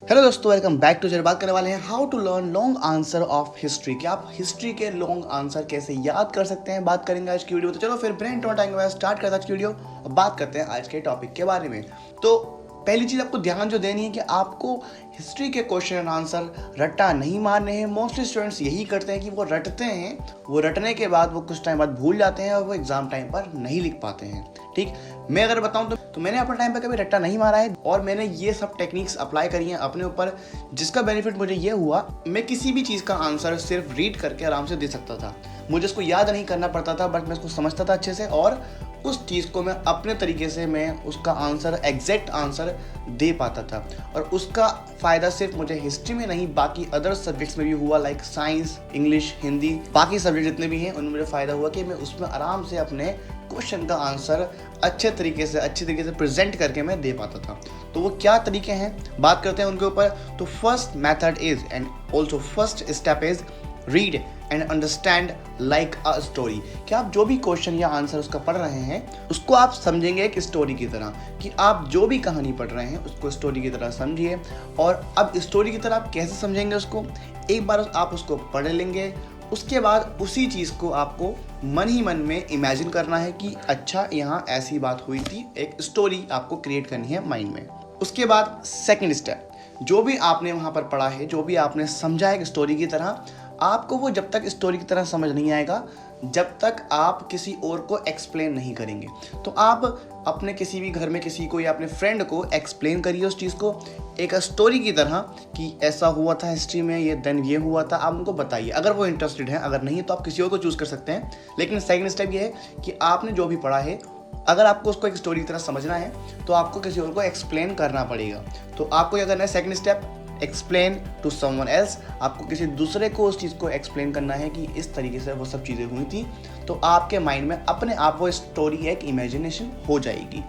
Hello दोस्तों, welcome back to. बात करने वाले हैं how to learn long answer of history. कि आप हिस्ट्री के लॉन्ग आंसर कैसे याद कर सकते हैं, बात करेंगे आज की वीडियो। तो चलो फिर ब्रेन टॉट आएंगे, स्टार्ट करते हैं आज की वीडियो। अब बात करते हैं आज के टॉपिक के बारे में। तो पहली चीज़ आपको ध्यान जो देनी है कि आपको हिस्ट्री के क्वेश्चन एंड आंसर रट्टा नहीं मारने हैं। मोस्टली स्टूडेंट्स यही करते हैं कि वो रटते हैं, वो रटने के बाद वो कुछ टाइम बाद भूल जाते हैं और वो एग्जाम टाइम पर नहीं लिख पाते हैं। ठीक, मैं अगर बताऊं तो मैंने अपने टाइम पर कभी रट्टा नहीं मारा है और मैंने ये सब टेक्निक्स अप्लाई करी हैं अपने ऊपर, जिसका बेनिफिट मुझे ये हुआ, मैं किसी भी चीज़ का आंसर सिर्फ रीड करके आराम से दे सकता था। मुझे उसको याद नहीं करना पड़ता था, बट मैं उसको समझता था अच्छे से और उस चीज़ को मैं अपने तरीके से मैं उसका आंसर, एग्जैक्ट आंसर दे पाता था। और उसका फ़ायदा सिर्फ मुझे हिस्ट्री में नहीं, बाकी अदर सब्जेक्ट्स में भी हुआ, लाइक साइंस, इंग्लिश, हिंदी, बाकी सब्जेक्ट जितने भी हैं उनमें मुझे फ़ायदा हुआ कि मैं उसमें आराम से अपने क्वेश्चन का आंसर अच्छे तरीके से प्रेजेंट करके मैं दे पाता था। तो वो क्या तरीके हैं, बात करते हैं उनके ऊपर। तो first method is and also first step is read and understand like a story. कि आप जो भी क्वेश्चन या आंसर उसका पढ़ रहे हैं उसको आप समझेंगे एक स्टोरी की तरह। कि आप जो भी कहानी पढ़ रहे हैं उसको स्टोरी की तरह समझिए। और अब स्टोरी की तरह आप कैसे समझेंगे उसको, एक बार आप उसको पढ़ लेंगे, उसके बाद उसी चीज़ को आपको मन ही मन में इमेजिन करना है कि अच्छा यहाँ ऐसी बात हुई थी। एक स्टोरी आपको क्रिएट करनी है माइंड में। उसके बाद सेकंड स्टेप, जो भी आपने वहाँ पर पढ़ा है, जो भी आपने समझा है एक स्टोरी की तरह, आपको वो जब तक स्टोरी की तरह समझ नहीं आएगा जब तक आप किसी और को एक्सप्लेन नहीं करेंगे। तो आप अपने किसी भी घर में किसी को या अपने फ्रेंड को एक्सप्लेन करिए उस चीज़ को एक स्टोरी की तरह कि ऐसा हुआ था हिस्ट्री में, ये देन ये हुआ था। आप उनको बताइए अगर वो इंटरेस्टेड है, अगर नहीं तो आप किसी और को चूज़ कर सकते हैं। लेकिन सेकंड स्टेप ये है कि आपने जो भी पढ़ा है, अगर आपको उसको एक स्टोरी की तरह समझना है तो आपको किसी और को एक्सप्लेन करना पड़ेगा। तो आपको क्या करना है, second step, explain to someone else. आपको किसी दूसरे को उस चीज़ को एक्सप्लेन करना है कि इस तरीके से वो सब चीज़ें हुई थी। तो आपके माइंड में अपने आप वो स्टोरी एक इमेजिनेशन हो जाएगी।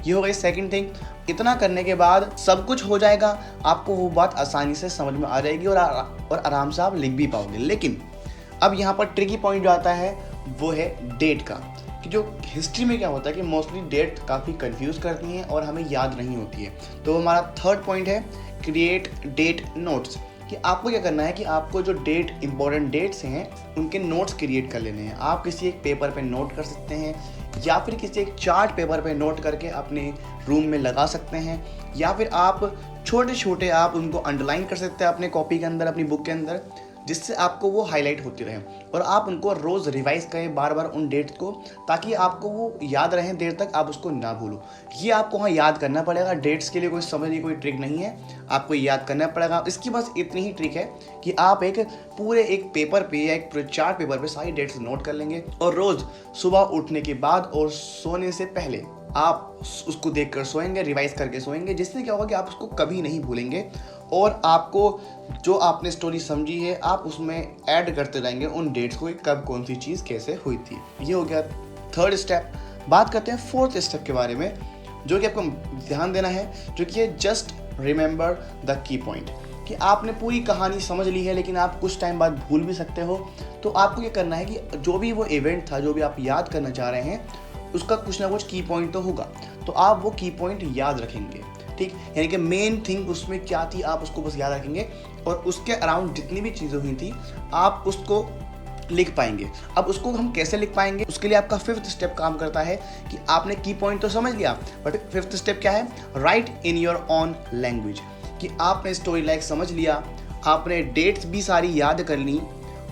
ये हो गई सेकंड थिंग। इतना करने के बाद सब कुछ हो जाएगा, आपको वो बात आसानी से समझ में आ जाएगी और आराम से आप लिख भी पाओगे। लेकिन अब यहाँ पर ट्रिकी पॉइंट जो आता है वो है डेट का। कि जो हिस्ट्री में क्या होता है कि मोस्टली डेट काफ़ी कंफ्यूज करती हैं और हमें याद नहीं होती है। तो हमारा थर्ड पॉइंट है क्रिएट डेट नोट्स। कि आपको क्या करना है कि आपको जो डेट, इंपॉर्टेंट डेट्स हैं उनके नोट्स क्रिएट कर लेने हैं। आप किसी एक पेपर पे नोट कर सकते हैं या फिर किसी एक चार्ट पेपर पे नोट करके अपने रूम में लगा सकते हैं, या फिर आप छोटे छोटे आप उनको अंडरलाइन कर सकते हैं अपने कॉपी के अंदर, अपनी बुक के अंदर, जिससे आपको वो हाईलाइट होती रहे और आप उनको रोज़ रिवाइज करें बार बार उन डेट्स को, ताकि आपको वो याद रहें देर तक, आप उसको ना भूलो। ये आपको वहाँ याद करना पड़ेगा। डेट्स के लिए कोई समझ नहीं, कोई ट्रिक नहीं है, आपको याद करना पड़ेगा। इसकी बस इतनी ही ट्रिक है कि आप एक पूरे एक पेपर पे या एक पूरे चार्ट पेपर पे सारी डेट्स नोट कर लेंगे और रोज़ सुबह उठने के बाद और सोने से पहले आप उसको देखकर सोएंगे, रिवाइज करके सोएंगे, जिससे क्या होगा कि आप उसको कभी नहीं भूलेंगे और आपको जो आपने स्टोरी समझी है आप उसमें ऐड करते जाएंगे उन डेट्स को, कब कौन सी चीज़ कैसे हुई थी। ये हो गया थर्ड स्टेप। बात करते हैं फोर्थ स्टेप के बारे में, जो कि आपको ध्यान देना है, जो कि है just remember the key point. कि आपने पूरी कहानी समझ ली है लेकिन आप कुछ टाइम बाद भूल भी सकते हो। तो आपको ये करना है कि जो भी वो इवेंट था, जो भी आप याद करना चाह रहे हैं, उसका कुछ ना कुछ की पॉइंट तो होगा, तो आप वो की पॉइंट याद रखेंगे। ठीक, यानी कि मेन थिंग उसमें क्या थी आप उसको बस याद रखेंगे और उसके अराउंड जितनी भी चीज़ें हुई थी आप उसको लिख पाएंगे। अब उसको हम कैसे लिख पाएंगे, उसके लिए आपका फिफ्थ स्टेप काम करता है कि आपने की पॉइंट तो समझ लिया, बट फिफ्थ स्टेप क्या है, right in your own language. कि आपने स्टोरी लाइक समझ लिया, आपने डेट्स भी सारी याद कर ली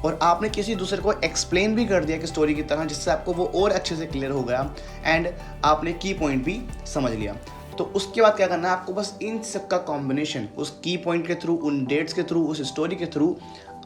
और आपने किसी दूसरे को एक्सप्लेन भी कर दिया कि स्टोरी की तरह, जिससे आपको वो और अच्छे से क्लियर हो गया एंड आपने की पॉइंट भी समझ लिया। तो उसके बाद क्या करना है, आपको बस इन सब का कॉम्बिनेशन, उस की पॉइंट के थ्रू, उन डेट्स के थ्रू, उस स्टोरी के थ्रू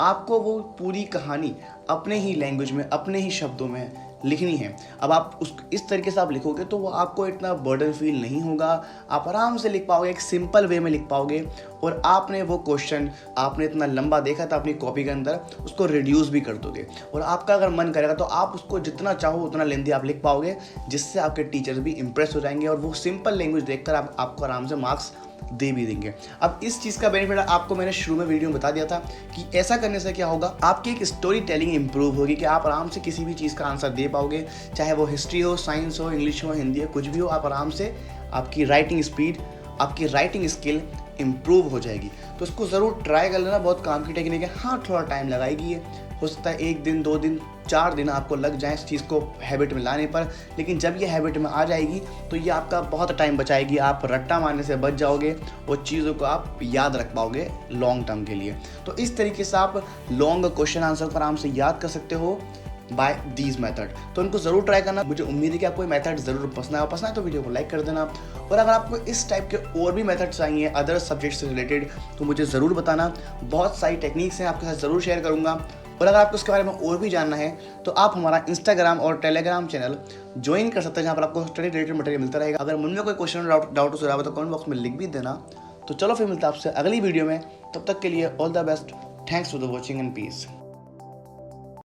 आपको वो पूरी कहानी अपने ही लैंग्वेज में, अपने ही शब्दों में लिखनी है। अब आप इस तरीके से आप लिखोगे तो वो आपको इतना बर्डन फील नहीं होगा, आप आराम से लिख पाओगे, एक सिंपल वे में लिख पाओगे। और आपने वो क्वेश्चन आपने इतना लंबा देखा था अपनी कॉपी के अंदर, उसको रिड्यूस भी कर दोगे और आपका अगर मन करेगा तो आप उसको जितना चाहो उतना लेंथी आप लिख पाओगे, जिससे आपके टीचर्स भी इंप्रेस हो जाएंगे और वो सिंपल लैंग्वेज देखकर आपको आराम से मार्क्स दे भी देंगे। अब इस चीज़ का बेनिफिट आपको मैंने शुरू में वीडियो में बता दिया था कि ऐसा करने से क्या होगा, आपकी एक स्टोरी टेलिंग इंप्रूव होगी कि आप आराम से किसी भी चीज़ का आंसर दे पाओगे, चाहे वो हिस्ट्री हो, साइंस हो, इंग्लिश हो, हिंदी हो, कुछ भी हो। आप आराम से, आपकी राइटिंग स्पीड, आपकी राइटिंग स्किल इम्प्रूव हो जाएगी। तो इसको ज़रूर ट्राई कर लेना, बहुत काम की टेक्निक है। हाँ, थोड़ा टाइम लगाएगी ये, हो सकता है 1 दिन 2 दिन 4 दिन आपको लग जाए इस चीज़ को हैबिट में लाने पर, लेकिन जब ये हैबिट में आ जाएगी तो ये आपका बहुत टाइम बचाएगी। आप रट्टा मारने से बच जाओगे और चीज़ों को आप याद रख पाओगे लॉन्ग टर्म के लिए। तो इस तरीके से आप लॉन्ग क्वेश्चन आंसर को आराम से याद कर सकते हो बाय दीज मेथड। तो इनको ज़रूर ट्राई करना। मुझे उम्मीद है कि आपको ये मेथड ज़रूर पसंद है तो वीडियो को लाइक कर देना। और अगर आपको इस टाइप के और भी मेथड चाहिए अदर सब्जेक्ट से रिलेटेड तो मुझे ज़रूर बताना। बहुत सारी टेक्निक्स हैं, आपके साथ ज़रूर शेयर करूँगा। और अगर आपको इसके बारे में और भी जानना है तो आप हमारा इंस्टाग्राम और टेलीग्राम चैनल ज्वाइन कर सकते हैं, जहाँ पर आपको स्टडी रिलेटेड मटेरियल मिलता रहेगा। अगर मन में कोई क्वेश्चन डाउट हो रहा हो तो कमेंट बॉक्स में लिख भी देना। तो चलो फिर मिलता है आपसे अगली वीडियो में, तब तक के लिए all the best, thanks for the watching and piece.